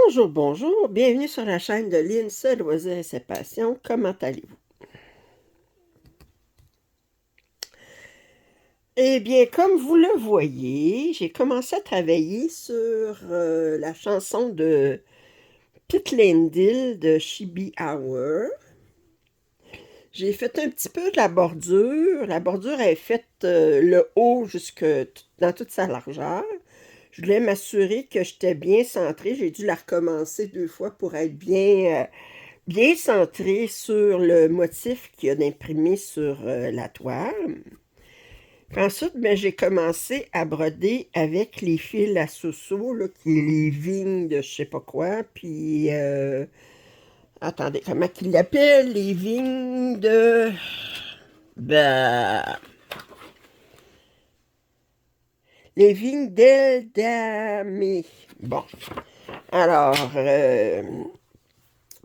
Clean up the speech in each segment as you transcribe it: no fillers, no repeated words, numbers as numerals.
Bonjour, bonjour, bienvenue sur la chaîne de Lynn, ses loisirs et ses passions. Comment allez-vous? Eh bien, comme vous le voyez, j'ai commencé à travailler sur la chanson de Pete Lindell de Chibi Hour. J'ai fait un petit peu de la bordure. La bordure est faite le haut jusque dans toute sa largeur. Je voulais m'assurer que j'étais bien centrée. J'ai dû la recommencer 2 fois pour être bien centré sur le motif qu'il y a d'imprimé sur la toile. Puis ensuite, ben, j'ai commencé à broder avec les fils à sousou, là, qui est les vignes de je sais pas quoi. Puis, attendez, comment qu'ils l'appellent? Les vignes de... Ben, les vignes d'Eldamé. Bon, alors,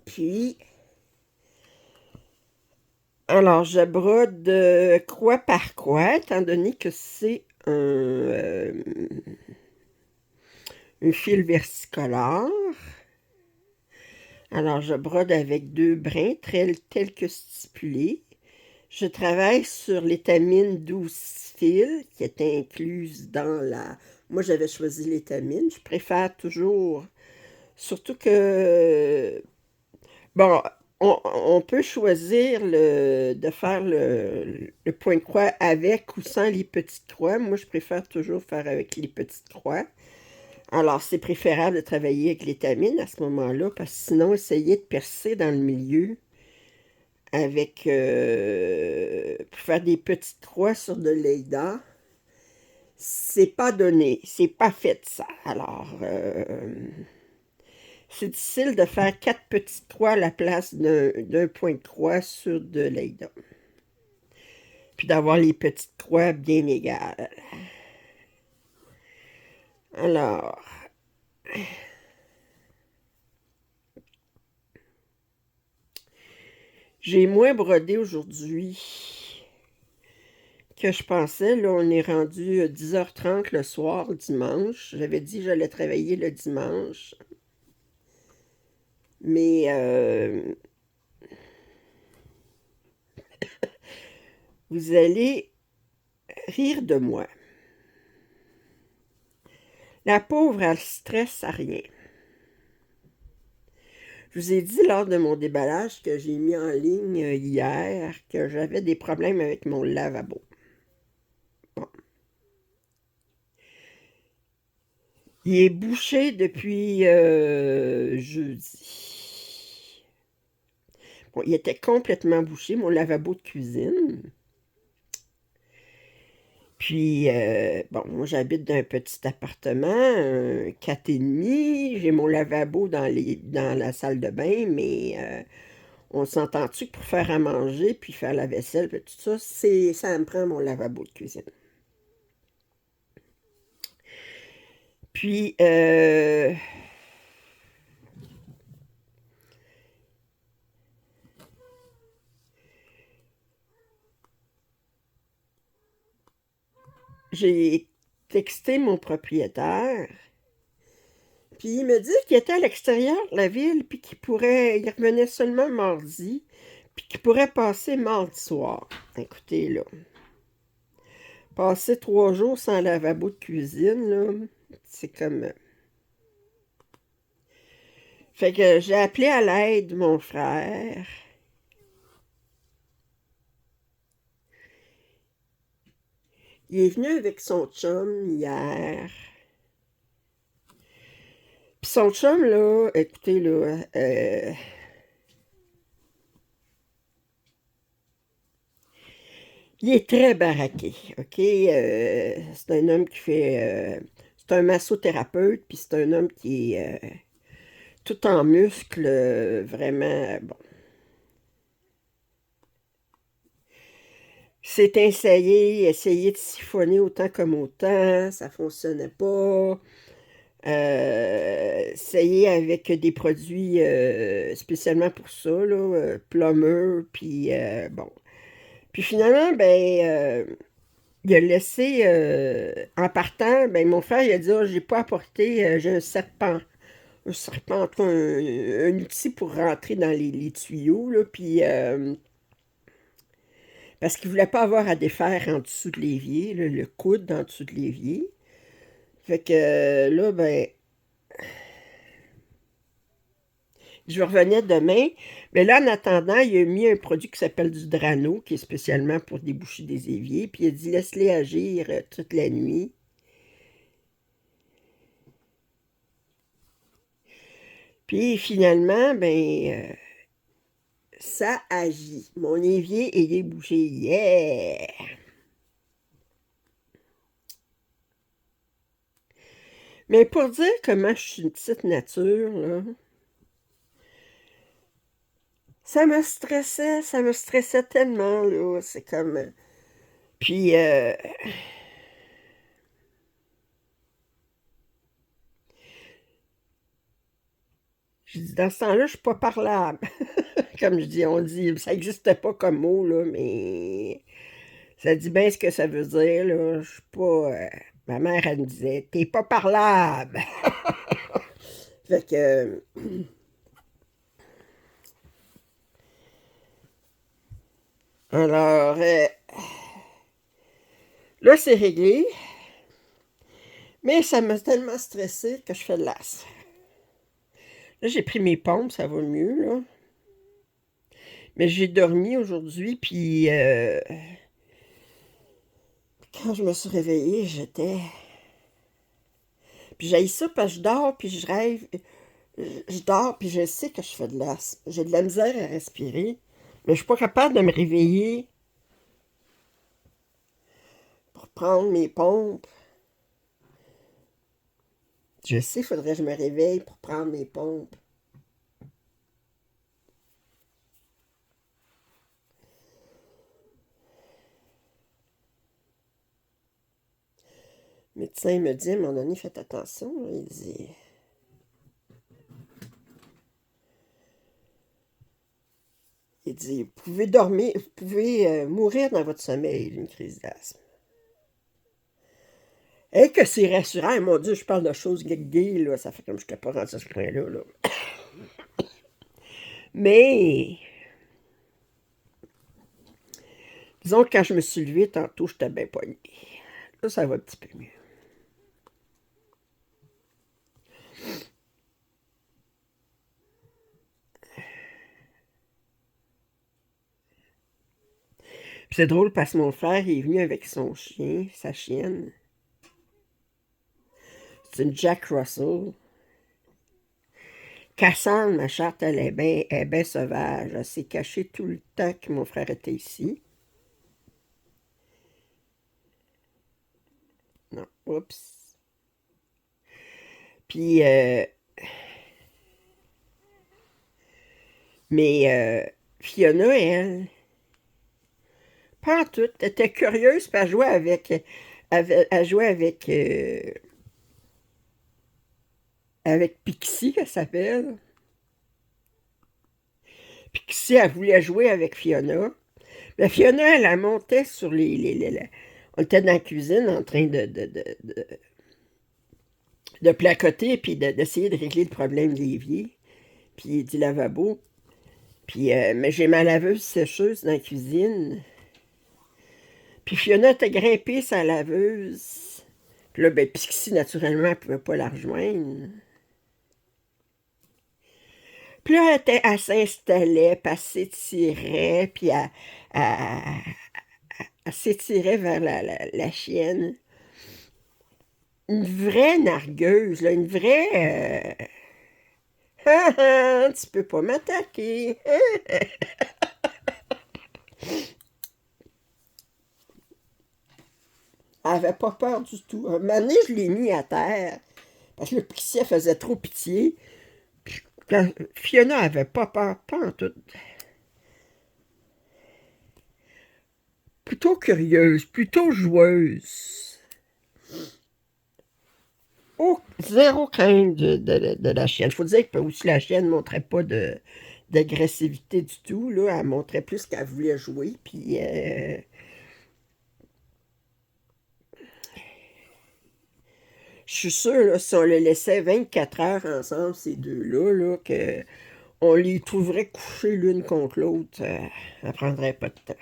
puis... Alors, je brode croix par croix, étant donné que c'est un fil versicolore. Alors, je brode avec 2 brins, tels que stipulé. Je travaille sur l'étamine 12 fils, qui est incluse dans la... Moi, j'avais choisi l'étamine. Je préfère toujours... Surtout que... Bon, on peut choisir de faire le point de croix avec ou sans les petites croix. Moi, je préfère toujours faire avec les petites croix. Alors, c'est préférable de travailler avec l'étamine à ce moment-là, parce que sinon, essayer de percer dans le milieu avec pour faire des petites croix sur de l'Aida, c'est pas donné, c'est pas fait ça. Alors, c'est difficile de faire 4 petites croix à la place d'un point de croix sur de l'Aida. Puis d'avoir les petites croix bien égales. Alors, j'ai moins brodé aujourd'hui que je pensais. Là, on est rendu 10h30 le soir, dimanche. J'avais dit que j'allais travailler le dimanche. Mais vous allez rire de moi. La pauvre, elle stresse à rien. Je vous ai dit lors de mon déballage que j'ai mis en ligne hier que j'avais des problèmes avec mon lavabo. Bon. Il est bouché depuis jeudi. Bon, il était complètement bouché, mon lavabo de cuisine. Puis, bon, moi, j'habite dans un petit appartement, 4,5. J'ai mon lavabo dans la salle de bain, mais on s'entend-tu que pour faire à manger, puis faire la vaisselle, puis tout ça, ça me prend mon lavabo de cuisine. Puis, j'ai texté mon propriétaire, puis il me dit qu'il était à l'extérieur de la ville, puis il revenait seulement mardi, puis qu'il pourrait passer mardi soir. Écoutez, là, passer 3 jours sans lavabo de cuisine, là, c'est comme... Fait que j'ai appelé à l'aide mon frère. Il est venu avec son chum hier. Puis son chum, là, écoutez, là, il est très baraqué, OK? C'est un homme qui fait... c'est un massothérapeute, puis c'est un homme qui est tout en muscles, vraiment, bon. C'est essayé de siphonner autant comme autant, ça fonctionnait pas. Essayé avec des produits spécialement pour ça, là, Plumeur, puis bon. Puis finalement, ben, il a laissé, en partant, ben, mon frère, il a dit, oh, j'ai pas apporté, j'ai un serpent. Ce serait pas en tout cas un outil pour rentrer dans les tuyaux, là, puis parce qu'il voulait pas avoir à défaire en dessous de l'évier, là, le coude en dessous de l'évier. Fait que là, ben, je revenais demain. Mais là, en attendant, il a mis un produit qui s'appelle du Drano, qui est spécialement pour déboucher des éviers. Puis il a dit, laisse-les agir toute la nuit. Puis finalement, ben, ça agit. Mon évier est débouché. Yeah! Mais pour dire comment je suis une petite nature, là, ça me stressait tellement, là. C'est comme. Puis, je dis, dans ce temps-là, je suis pas parlable. Comme je dis, on dit, ça n'existe pas comme mot, là, mais ça dit bien ce que ça veut dire, là. Je suis pas. Ma mère, elle me disait, t'es pas parlable. Fait que. Alors, là, c'est réglé. Mais ça m'a tellement stressé que je fais de l'as. Là, j'ai pris mes pompes, ça va mieux, là. Mais j'ai dormi aujourd'hui, puis quand je me suis réveillée, j'étais. Puis j'ai ça parce que je dors, puis je rêve. Je dors, puis je sais que je fais de l'asthme. J'ai de la misère à respirer, mais je suis pas capable de me réveiller pour prendre mes pompes. Je sais, il faudrait que je me réveille pour prendre mes pompes. Le médecin me dit, à un moment donné, faites attention. Il dit, vous pouvez dormir, vous pouvez mourir dans votre sommeil d'une crise d'asthme. Et que c'est rassurant, mon Dieu, je parle de choses gays, là, ça fait comme je n'étais pas rendu à ce point-là. Là. Mais, disons que quand je me suis levée tantôt, j'étais bien poignée. Là, ça va un petit peu mieux. Puis c'est drôle parce que mon frère il est venu avec son chien, sa chienne. C'est une Jack Russell. Cassandre, ma chatte, elle est bien sauvage. Elle s'est cachée tout le temps que mon frère était ici. Non, oups. Puis, mais Fiona, pas en tout, elle était curieuse, puis elle jouait avec Pixie, elle s'appelle. Pixie, elle voulait jouer avec Fiona. Mais Fiona, elle montait sur on était dans la cuisine en train de placoter puis d'essayer de régler le problème de l'évier, puis du lavabo. Puis, mais j'ai ma laveuse sécheuse dans la cuisine. Puis Fiona était grimpée sa laveuse. Puis là, ben, Pixie, naturellement, elle ne pouvait pas la rejoindre. Puis là, elle s'installait, puis elle s'étirait, puis elle s'étirait vers la chienne. Une vraie nargueuse, là, une vraie. Ah, ah, tu peux pas m'attaquer. Elle avait pas peur du tout. Un moment donné, je l'ai mis à terre. Parce que le policier faisait trop pitié. Puis Fiona avait pas peur, pas en tout. Plutôt curieuse, plutôt joueuse. Oh, zéro crainte de la chienne. Il faut dire que aussi la chienne ne montrait pas d'agressivité du tout. Là. Elle montrait plus qu'elle voulait jouer. Puis Je suis sûre, là, si on le laissait 24 heures ensemble, ces deux-là, là, que on les trouverait couchés l'une contre l'autre, ça prendrait pas de temps.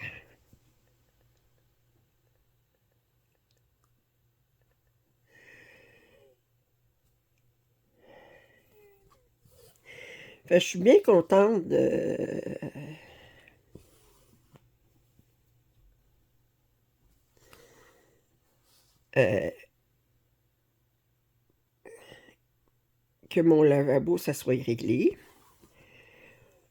Fait que je suis bien contente euh, que mon lavabo, ça soit réglé.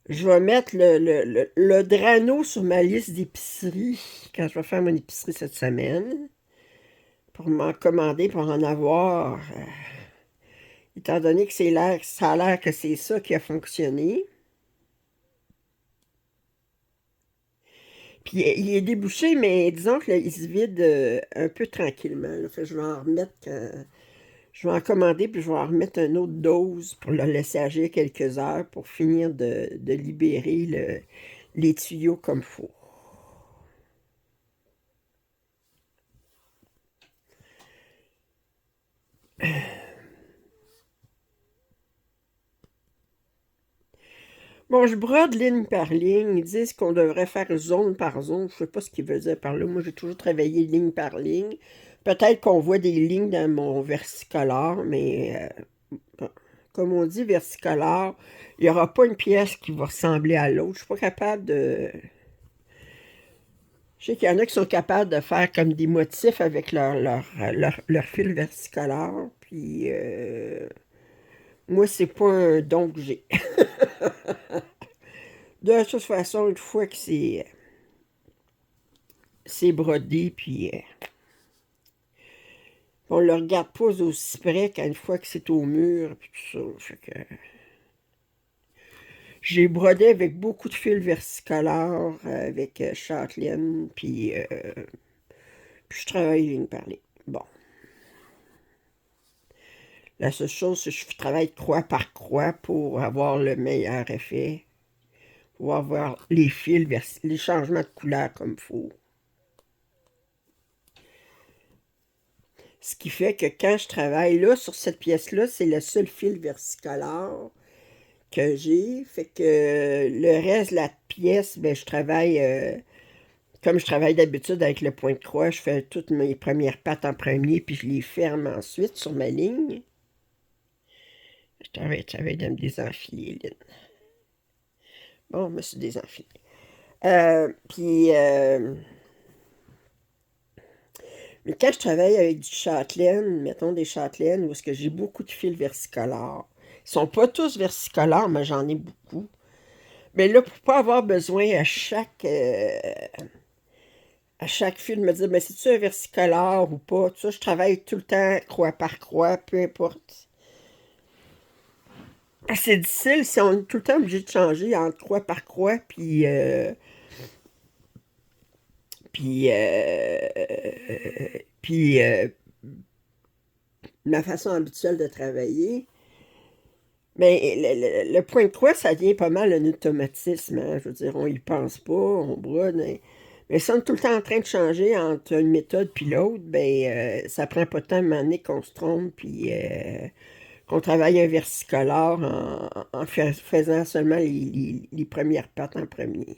Je vais mettre le Drano sur ma liste d'épicerie quand je vais faire mon épicerie cette semaine pour m'en commander, pour en avoir, étant donné que ça a l'air que c'est ça qui a fonctionné. Puis il est débouché, mais disons que là, il se vide un peu tranquillement. Là. Fait que je vais en remettre je vais en commander, puis je vais en remettre une autre dose pour le laisser agir quelques heures pour finir de libérer les tuyaux comme il faut. Bon, je brode ligne par ligne. Ils disent qu'on devrait faire zone par zone. Je sais pas ce qu'ils veulent dire par là. Moi, j'ai toujours travaillé ligne par ligne. Peut-être qu'on voit des lignes dans mon versicolore, mais bon, comme on dit versicolore, il n'y aura pas une pièce qui va ressembler à l'autre. Je suis pas capable de... Je sais qu'il y en a qui sont capables de faire comme des motifs avec leur fil versicolore. Puis moi, c'est pas un don que j'ai. De toute façon, une fois que c'est brodé, puis on le regarde pas aussi près qu'une fois que c'est au mur, puis tout ça. Fait que j'ai brodé avec beaucoup de fils versicolores, avec châtelaine, puis je travaille ligne par ligne. Bon, la seule chose, c'est que je travaille croix par croix pour avoir le meilleur effet, pour avoir les fils, les changements de couleur comme il faut. Ce qui fait que quand je travaille là, sur cette pièce-là, c'est le seul fil versicolore que j'ai. Fait que le reste de la pièce, ben, je travaille comme je travaille d'habitude avec le point de croix. Je fais toutes mes premières pattes en premier, puis je les ferme ensuite sur ma ligne. Je travaille de me désenfiler, Lynn. Bon, je me suis désenfilé. Puis, mais quand je travaille avec du châtelaine, mettons des châtelaines, où est-ce que j'ai beaucoup de fils versicolores. Ils sont pas tous versicolores, mais j'en ai beaucoup. Mais là, pour pas avoir besoin à chaque fil, me dire, mais c'est-tu un versicolore ou pas? Tout ça, je travaille tout le temps croix par croix, peu importe. C'est difficile si on est tout le temps obligé de changer entre croix par croix, puis ma façon habituelle de travailler. Mais le point de croix, ça devient pas mal un automatisme. Hein. Je veux dire, on y pense pas, on brode. Hein. Mais si on est tout le temps en train de changer entre une méthode puis l'autre, ben ça prend pas de temps à un moment donné qu'on se trompe puis qu'on travaille un versicolore en faisant seulement les premières pattes en premier.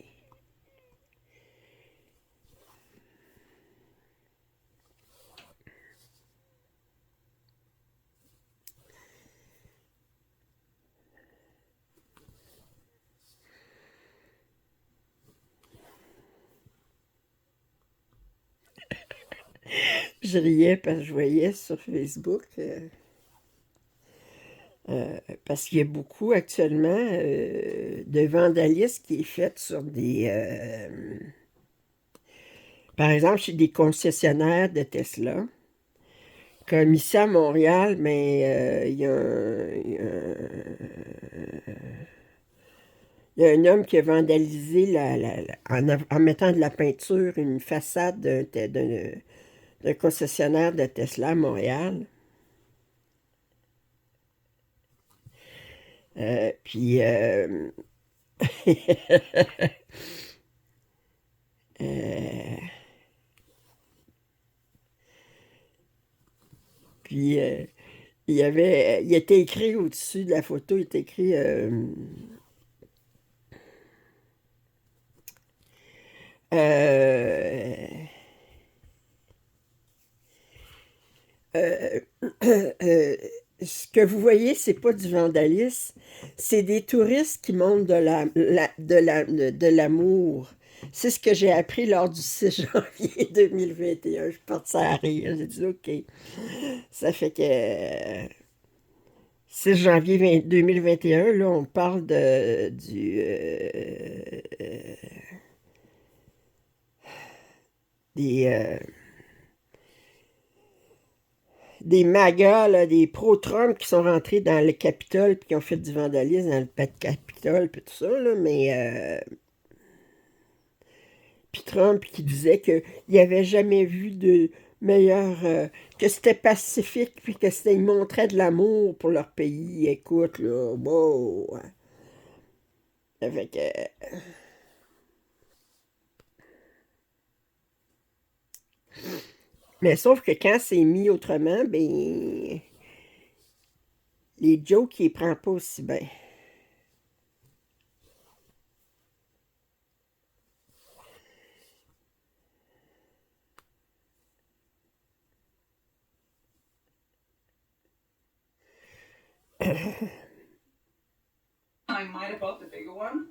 Je riais parce que je voyais sur Facebook, parce qu'il y a beaucoup actuellement de vandalisme qui est fait sur par exemple, chez des concessionnaires de Tesla. Comme ici à Montréal, mais il y a un homme qui a vandalisé en mettant de la peinture une façade d'un concessionnaire de Tesla à Montréal. Puis, euh, puis il était écrit au-dessus de la photo, il était écrit euh, euh, euh, ce que vous voyez, c'est pas du vandalisme, c'est des touristes qui montrent de l'amour. C'est ce que j'ai appris lors du 6 janvier 2021. Je suis partie à rire. J'ai dit, OK. Ça fait que 6 janvier 2021, là, on parle des, euh, des MAGA, là, des pro-Trump qui sont rentrés dans le Capitole puis qui ont fait du vandalisme dans le Capitole puis tout ça, là, mais puis Trump qui disait qu'il n'avait jamais vu de meilleur, que c'était pacifique puis que c'était, ils montraient de l'amour pour leur pays. Écoute, là, wow. Fait que, mais sauf que quand c'est mis autrement, ben, les jokes, ils les prennent pas aussi bien. I might have bought the bigger one.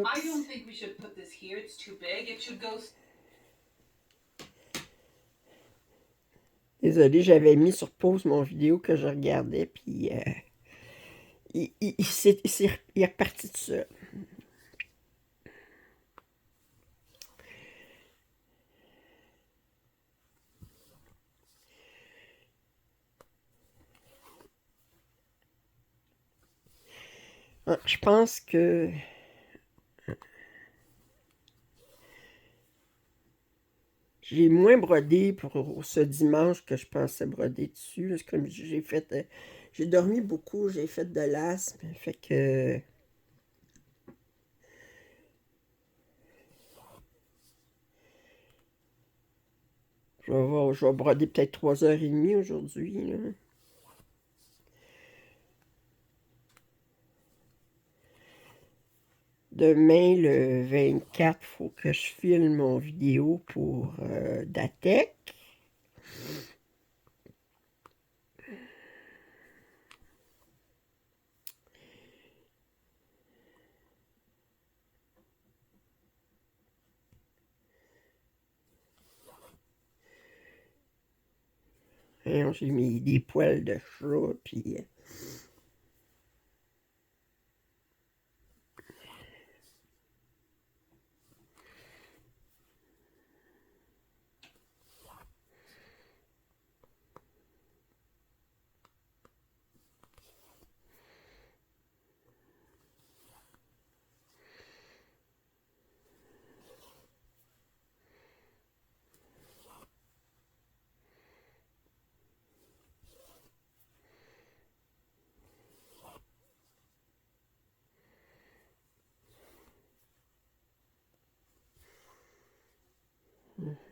I don't Oups. think we should put this here. It's too big. It should go. Désolé, j'avais mis sur pause mon vidéo que je regardais, puis il est reparti de ça. Ah, je pense que j'ai moins brodé pour ce dimanche que je pensais broder dessus. C'est comme j'ai fait, j'ai dormi beaucoup, j'ai fait de l'asthme, fait que je vais broder peut-être 3h30 aujourd'hui, là. Demain, le 24, faut que je filme mon vidéo pour Datec. Hein, j'ai mis des poils de chat, puis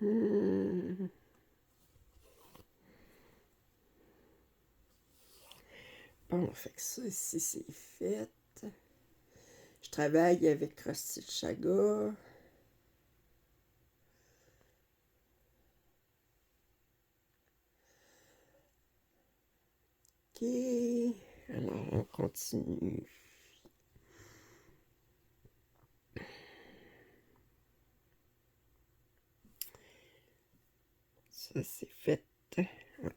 hmm. Bon, fait que ça ici, c'est fait. Je travaille avec Rusty Chaga. OK. Alors, on continue. Ça, c'est fait. Ouais.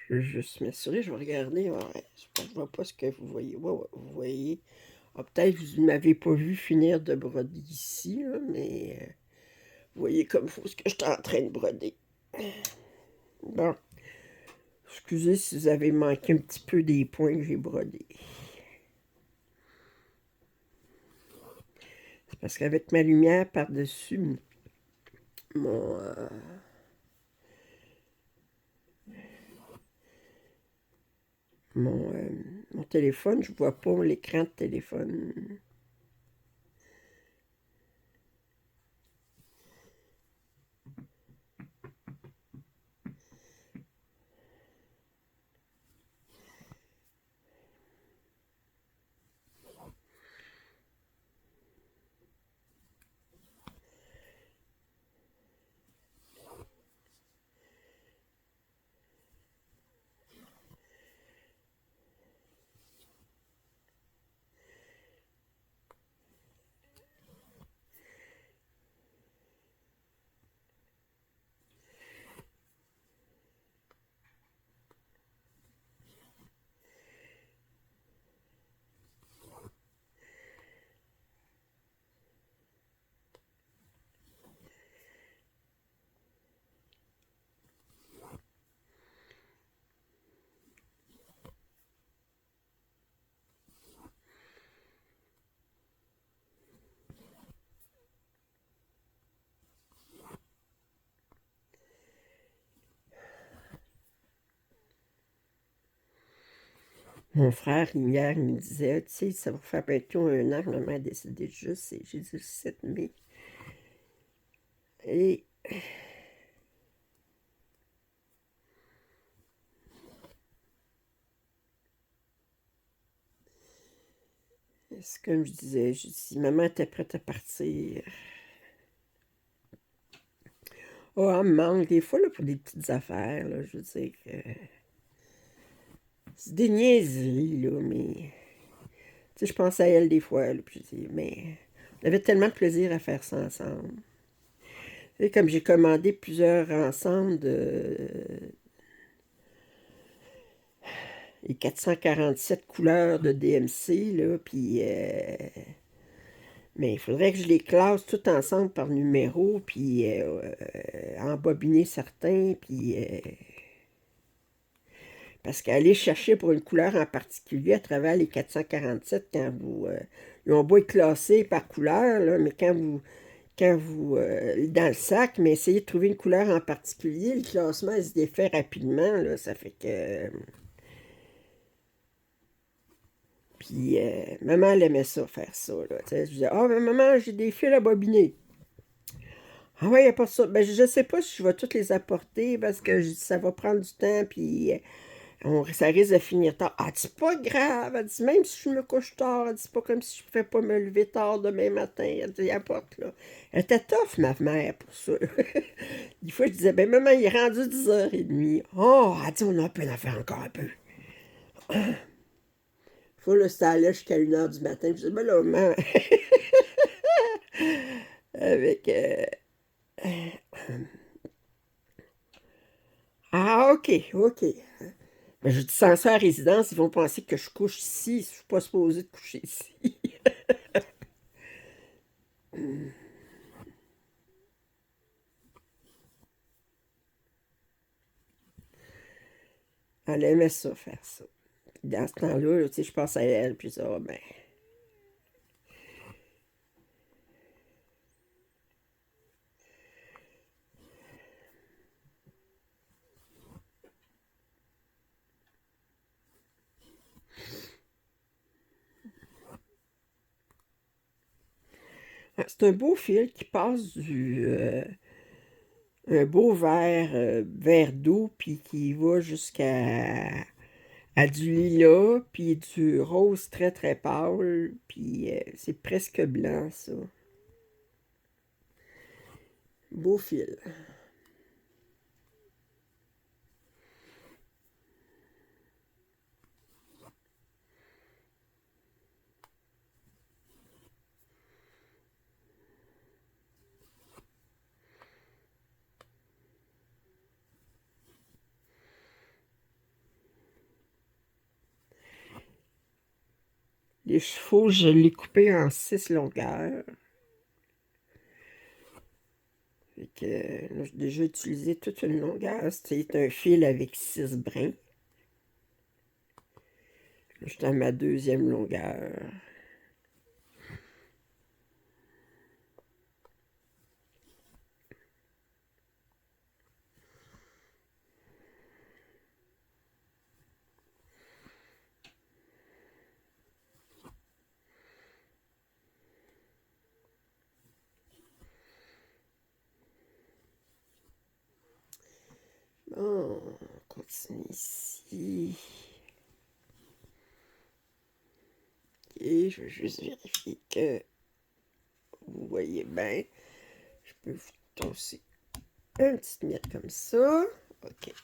Je veux juste m'assurer, je vais regarder. Ouais, je vois pas ce que vous voyez. Ouais, ouais, vous voyez. Ah, peut-être que vous ne m'avez pas vu finir de broder ici, là, mais vous voyez comme il faut ce que je suis en train de broder. Bon, excusez si vous avez manqué un petit peu des points que j'ai brodés. C'est parce qu'avec ma lumière par-dessus mon, mon, euh, mon téléphone, je vois pas l'écran de téléphone. Mon frère, hier, il me disait, tu sais, ça va faire bientôt 1 an que maman a décidé de juste, et j'ai dit le 7 mai. Et c'est comme je disais, je dis, maman était prête à partir. Oh, elle me manque des fois là, pour des petites affaires, là, je veux dire que c'est des niaiseries, là, mais tu sais, je pense à elle des fois, là, puis je dis, mais on avait tellement de plaisir à faire ça ensemble. Tu sais, comme j'ai commandé plusieurs ensembles les 447 couleurs de DMC, là, puis mais il faudrait que je les classe tout ensemble par numéro, puis embobiner certains, puis parce qu'aller chercher pour une couleur en particulier à travers les 447, quand vous ils ont beau être classés par couleur, là, mais quand vous dans le sac, mais essayez de trouver une couleur en particulier, le classement il se défait rapidement, là, ça fait que puis maman elle aimait ça, faire ça, là, tu sais, je disais, ah, mais maman, j'ai des fils à bobiner. Ah ouais, il n'y a pas ça. Ben, je ne sais pas si je vais toutes les apporter parce que ça va prendre du temps, puis ça risque de finir tard. Ah, c'est pas grave. Elle dit, même si je me couche tard, elle dit, c'est pas comme si je ne pouvais pas me lever tard demain matin. Elle dit, apporte, là. Elle était tough, ma mère, pour ça. Des fois, je disais, ben, maman, il est rendu 10h30. Oh, elle dit, on a peine à faire encore un peu. Faut le ça allait jusqu'à 1h du matin. Je disais, ben là, maman, avec. Ah, ok, ok. Mais je dis, sans ça à résidence, ils vont penser que je couche ici. Je suis pas supposée de coucher ici. Elle aimait ça, faire ça. Dans ce temps-là, tu sais, je pense à elle, puis ça, ben, c'est un beau fil qui passe un beau vert d'eau, puis qui va jusqu'à du lilas, puis du rose très très pâle, puis c'est presque blanc, ça. Beau fil. Les chevaux, je l'ai coupé en 6 longueurs. Fait que, là, j'ai déjà utilisé toute une longueur. C'est un fil avec 6 brins. Là, je suis à ma deuxième longueur. Bon, on continue ici. Et je vais juste vérifier que vous voyez bien. Je peux vous tosser une petite miette comme ça. OK.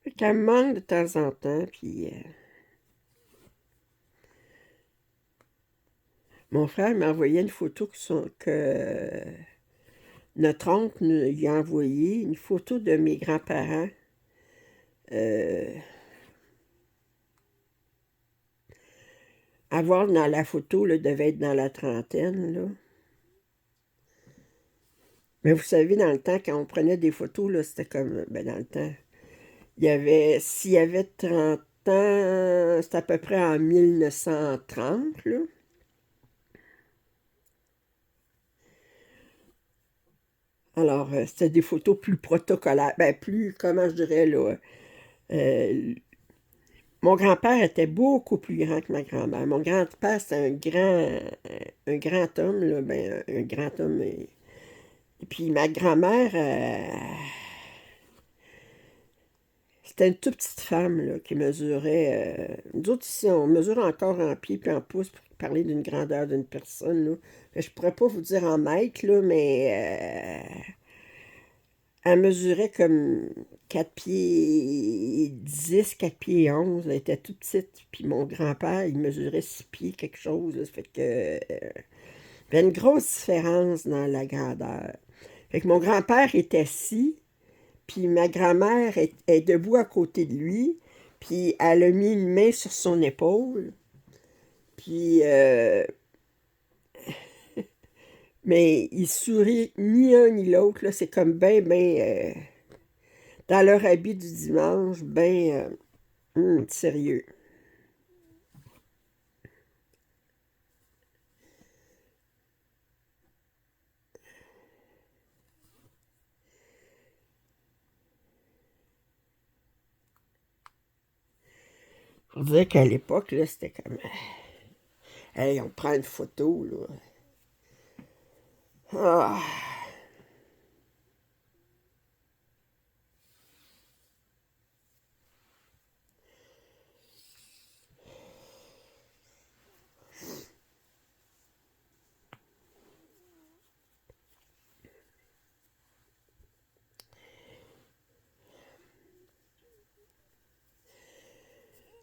Fait qu'elle me manque de temps en temps, puis mon frère m'a envoyé une photo que notre oncle lui a envoyé, une photo de mes grands-parents. À voir dans la photo, là, devait être dans la trentaine, là. Mais vous savez, dans le temps, quand on prenait des photos, là, c'était comme, ben dans le temps, s'il y avait 30 ans, c'était à peu près en 1930, là. Alors, c'était des photos plus protocolaires, ben plus, comment je dirais, là, euh, mon grand-père était beaucoup plus grand que ma grand-mère. Mon grand-père, c'était un grand homme, là, ben, un grand homme. Et puis ma grand-mère, c'était une toute petite femme là, qui mesurait. Nous autres ici, on mesure encore en pieds puis en pouces pour parler d'une grandeur d'une personne. Là. Je pourrais pas vous dire en mètres, là, mais elle mesurait comme 4 pieds 10, 4 pieds 11. Elle était toute petite. Puis mon grand-père, il mesurait 6 pieds quelque chose. Là. Ça fait que, il y avait une grosse différence dans la grandeur. Fait que mon grand-père est assis. Puis ma grand-mère est debout à côté de lui, puis elle a mis une main sur son épaule. Puis, mais ils sourient ni un ni l'autre, là. C'est comme ben, dans leur habit du dimanche, sérieux. Faut dire qu'à l'époque, là, c'était comme, hey, on prend une photo, là. Ah,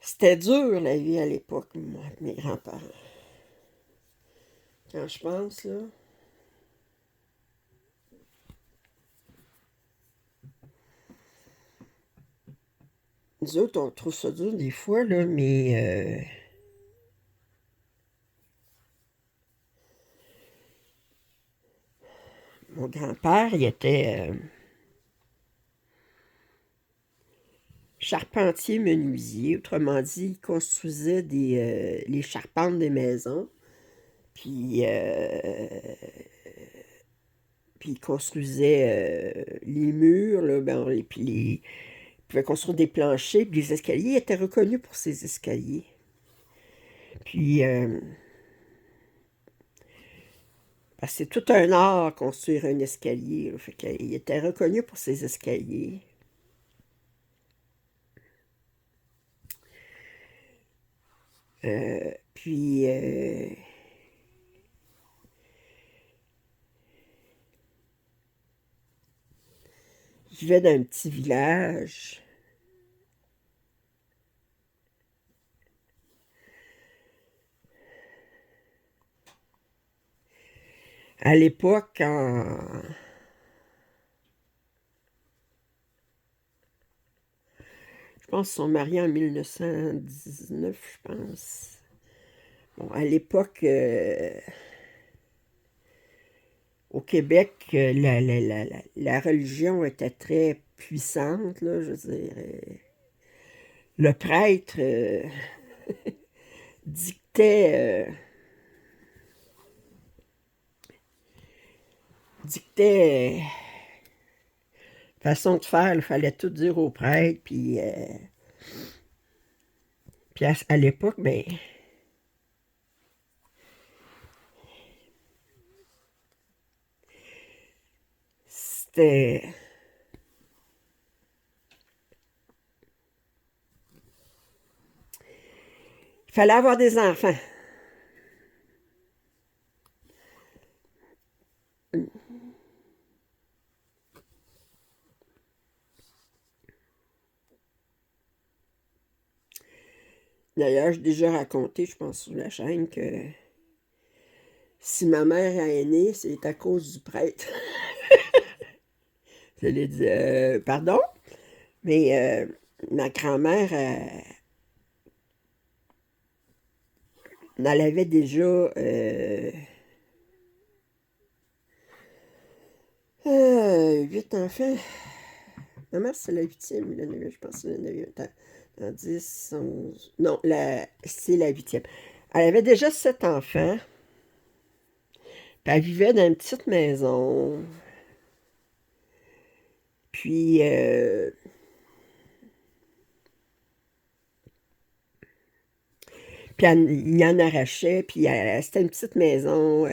c'était dur, la vie à l'époque, moi, avec mes grands-parents. Quand je pense, là. Nous autres, on trouve ça dur des fois, là, mais mon grand-père, il était charpentier menuisier. Autrement dit, il construisait les charpentes des maisons. Puis, puis il construisait les murs, là, ben, et puis il pouvait construire des planchers, puis les escaliers. Il était reconnu pour ses escaliers. Puis, parce que c'est tout un art construire un escalier. Là. Fait qu'il était reconnu pour ses escaliers. Puis, vivait dans un petit village. À l'époque, je pense qu'ils sont mariés en 1919, je pense. Bon, à l'époque, au Québec, la religion était très puissante, là, je veux dire. Le prêtre dictait, dictait façon de faire, il fallait tout dire au prêtre, puis à l'époque, ben, c'était... Il fallait avoir des enfants. D'ailleurs, j'ai déjà raconté, je pense, sur la chaîne, que si ma mère est née, c'est à cause du prêtre. Je l'ai dit, pardon, mais ma grand-mère, elle avait déjà 8 enfants. Ma mère, c'est la huitième, je pense que c'est la 9e. Attends, 10, 11... Non, c'est la huitième. Elle avait déjà 7 enfants. Puis elle vivait dans une petite maison. Puis, il en arrachait. Puis, c'était une petite maison.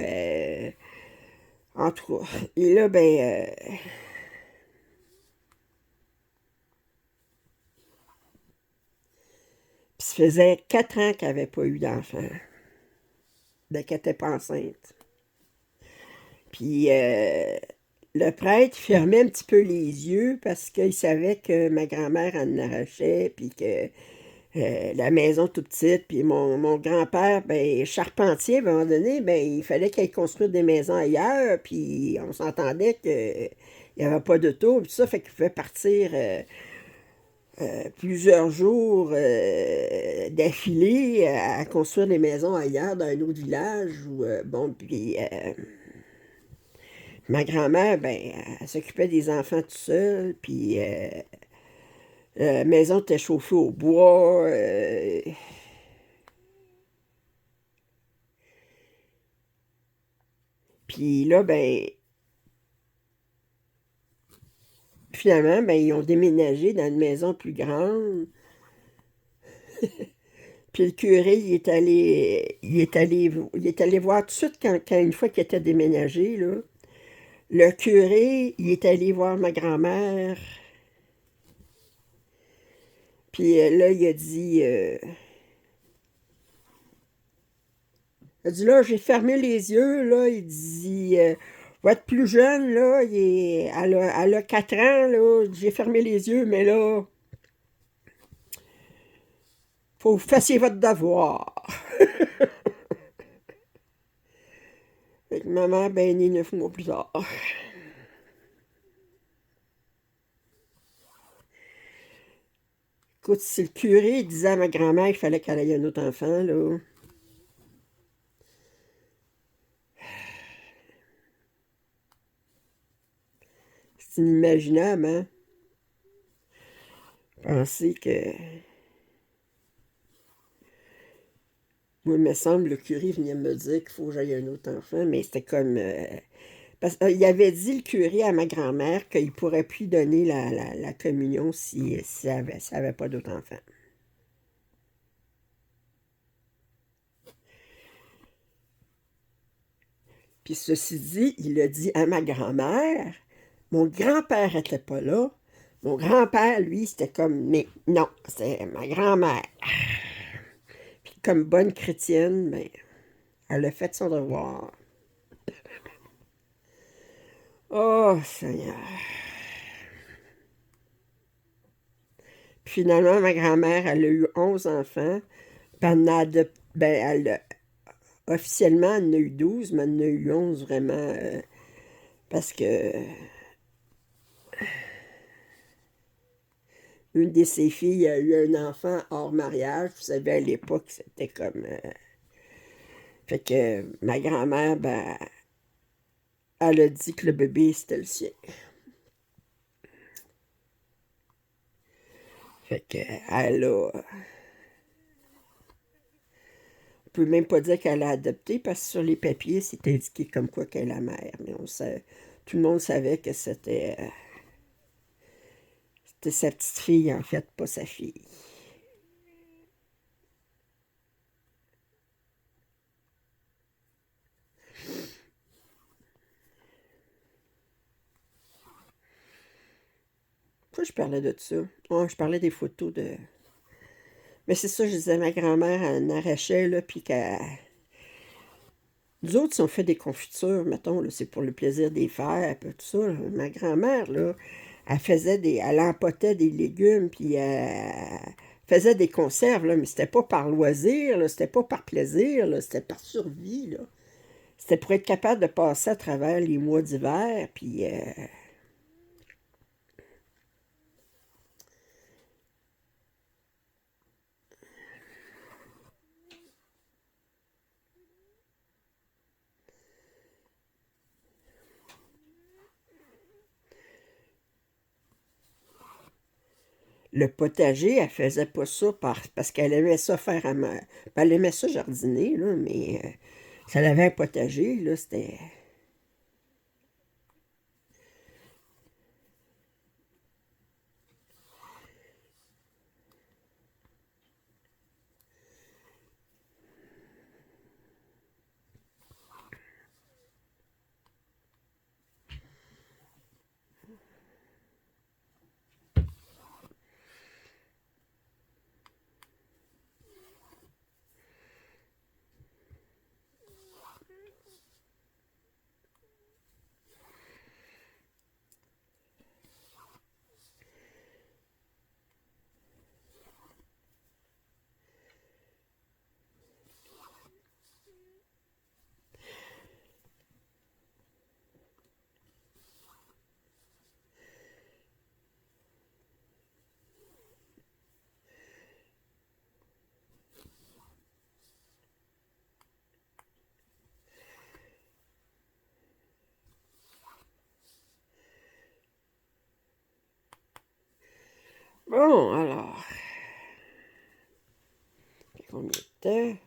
En tout cas. Et là, ben, puis ça faisait 4 ans qu'elle n'avait pas eu d'enfant. Ben, qu'elle n'était pas enceinte. Puis, le prêtre fermait un petit peu les yeux parce qu'il savait que ma grand-mère en arrachait, puis que la maison toute petite, puis mon grand-père, ben, charpentier, à un moment donné, ben, il fallait qu'il construise des maisons ailleurs, puis on s'entendait qu'il n'y avait pas d'auto, puis tout ça, fait qu'il pouvait partir plusieurs jours d'affilée à construire des maisons ailleurs, dans un autre village, ou bon, puis ma grand-mère, ben, elle s'occupait des enfants tout seul, puis la maison était chauffée au bois. Puis là, ben, finalement, ben, ils ont déménagé dans une maison plus grande. Puis le curé, il est allé voir tout de suite une fois qu'il était déménagé, là. Le curé, il est allé voir ma grand-mère. Puis là, il a dit, là, j'ai fermé les yeux, là. Il dit, votre plus jeune, là, elle a 4 ans, là. J'ai fermé les yeux, mais là, faut que vous fassiez votre devoir. Fait que maman, ben, née 9 mois plus tard. Écoute, si le curé disait à ma grand-mère qu'il fallait qu'elle ait un autre enfant, là, c'est inimaginable, hein? Penser que... Moi, il me semble, le curé venait me dire qu'il faut que j'aille un autre enfant, mais c'était comme... parce qu'il avait dit, le curé, à ma grand-mère qu'il ne pourrait plus donner la communion si elle avait pas d'autre enfant. Puis ceci dit, il a dit à ma grand-mère, mon grand-père n'était pas là. Mon grand-père, lui, c'était comme, mais non, c'est ma grand-mère. Puis comme bonne chrétienne, ben, elle a fait son devoir. Oh, Seigneur. Finalement, ma grand-mère, elle a eu 11 enfants. Puis elle en a officiellement, elle en a eu 12, mais elle en a eu 11 vraiment. Parce que une de ses filles a eu un enfant hors mariage. Vous savez, à l'époque, c'était comme. Fait que ma grand-mère, ben, elle a dit que le bébé, c'était le sien. Fait que elle a. On peut même pas dire qu'elle a adopté parce que sur les papiers, c'est indiqué comme quoi qu'elle est la mère. Mais tout le monde savait que c'était sa petite fille, en fait, pas sa fille. Pourquoi je parlais de ça? Oh, je parlais des photos de. Mais c'est ça, je disais, ma grand-mère, elle en arrachait, là, puis qu'elle. Nous autres, si on fait des confitures, mettons, là, c'est pour le plaisir des faire, puis tout ça. Là. Ma grand-mère, là, elle empotait des légumes, puis elle faisait des conserves, là, mais c'était pas par loisir, là, c'était pas par plaisir, là, c'était par survie, là. C'était pour être capable de passer à travers les mois d'hiver, puis le potager, elle faisait pas ça parce qu'elle aimait ça faire à main. Elle aimait ça jardiner, là, mais ça avait un potager, là, c'était. Bon, alors, combien de temps?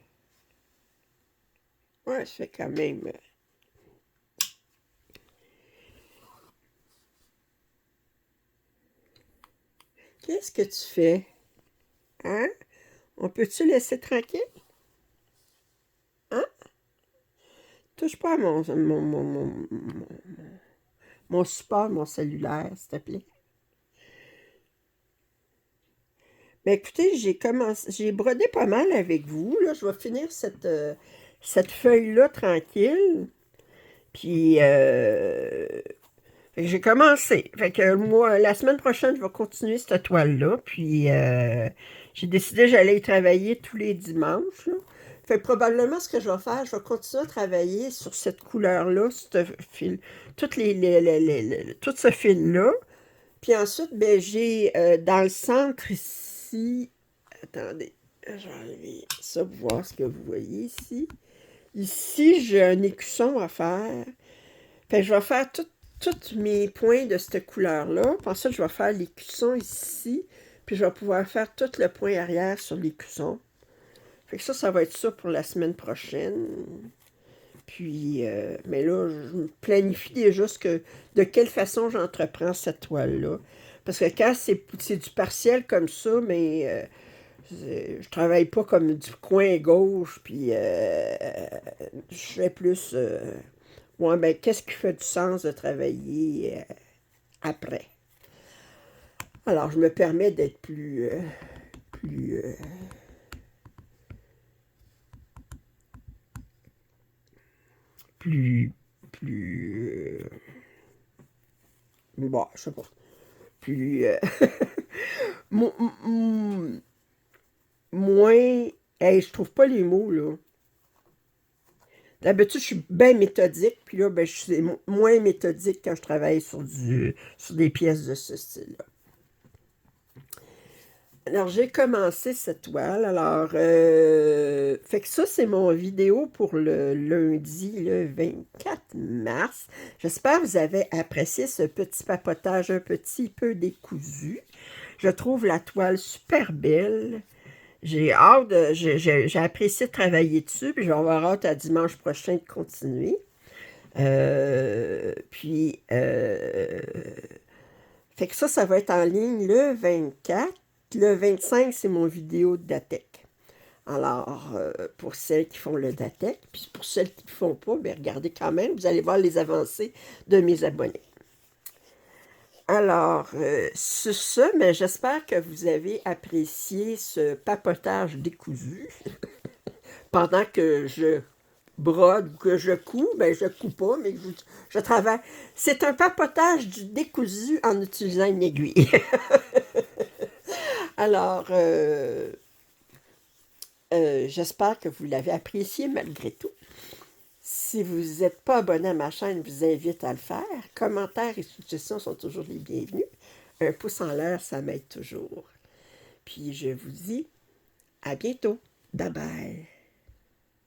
Ouais, ça fait quand même. Qu'est-ce que tu fais? Hein? On peut-tu laisser tranquille? Hein? Touche pas à mon support, mon cellulaire, s'il te plaît. Mais écoutez, j'ai brodé pas mal avec vous. Là, je vais finir cette feuille-là tranquille. Puis, fait que j'ai commencé. Fait que moi, la semaine prochaine, je vais continuer cette toile-là. Puis, j'ai décidé que j'allais y travailler tous les dimanches, là. Fait que probablement, ce que je vais faire, je vais continuer à travailler sur cette couleur-là, ce fil, tout ce fil-là. Puis ensuite, ben, j'ai dans le centre ici. Attendez, je vais enlever ça pour voir ce que vous voyez ici. Ici, j'ai un écusson à faire. Fait que je vais faire tous mes points de cette couleur-là. Puis ensuite, je vais faire l'écusson ici. Puis je vais pouvoir faire tout le point arrière sur l'écusson. Fait que ça va être ça pour la semaine prochaine. Puis, mais là, je me planifie déjà de quelle façon j'entreprends cette toile-là. Parce que quand c'est du partiel comme ça, mais je travaille pas comme du coin gauche, puis je fais plus. Ouais, ben, qu'est-ce qui fait du sens de travailler après? Alors, je me permets d'être plus, plus, plus, bon, je sais pas, plus, Mo- moins... Hey, je trouve pas les mots, là. D'habitude, je suis bien méthodique, puis là, ben, je suis moins méthodique quand je travaille sur des pièces de ce style-là. Alors, j'ai commencé cette toile. Alors, fait que ça, c'est mon vidéo pour le lundi, le 24 mars. J'espère que vous avez apprécié ce petit papotage un petit peu décousu. Je trouve la toile super belle. J'ai apprécié de travailler dessus, puis je vais avoir hâte à dimanche prochain de continuer. Fait que ça va être en ligne le 24. Le 25, c'est mon vidéo de Datec. Alors, pour celles qui font le Datec, puis pour celles qui ne le font pas, bien, regardez quand même, vous allez voir les avancées de mes abonnés. Alors, sur ce, mais j'espère que vous avez apprécié ce papotage décousu. Pendant que je brode ou que je couds, ben je couds pas, mais je travaille. C'est un papotage du décousu en utilisant une aiguille. Alors, j'espère que vous l'avez apprécié malgré tout. Si vous n'êtes pas abonné à ma chaîne, je vous invite à le faire. Commentaires et suggestions sont toujours les bienvenus. Un pouce en l'air, ça m'aide toujours. Puis je vous dis à bientôt. Bye bye.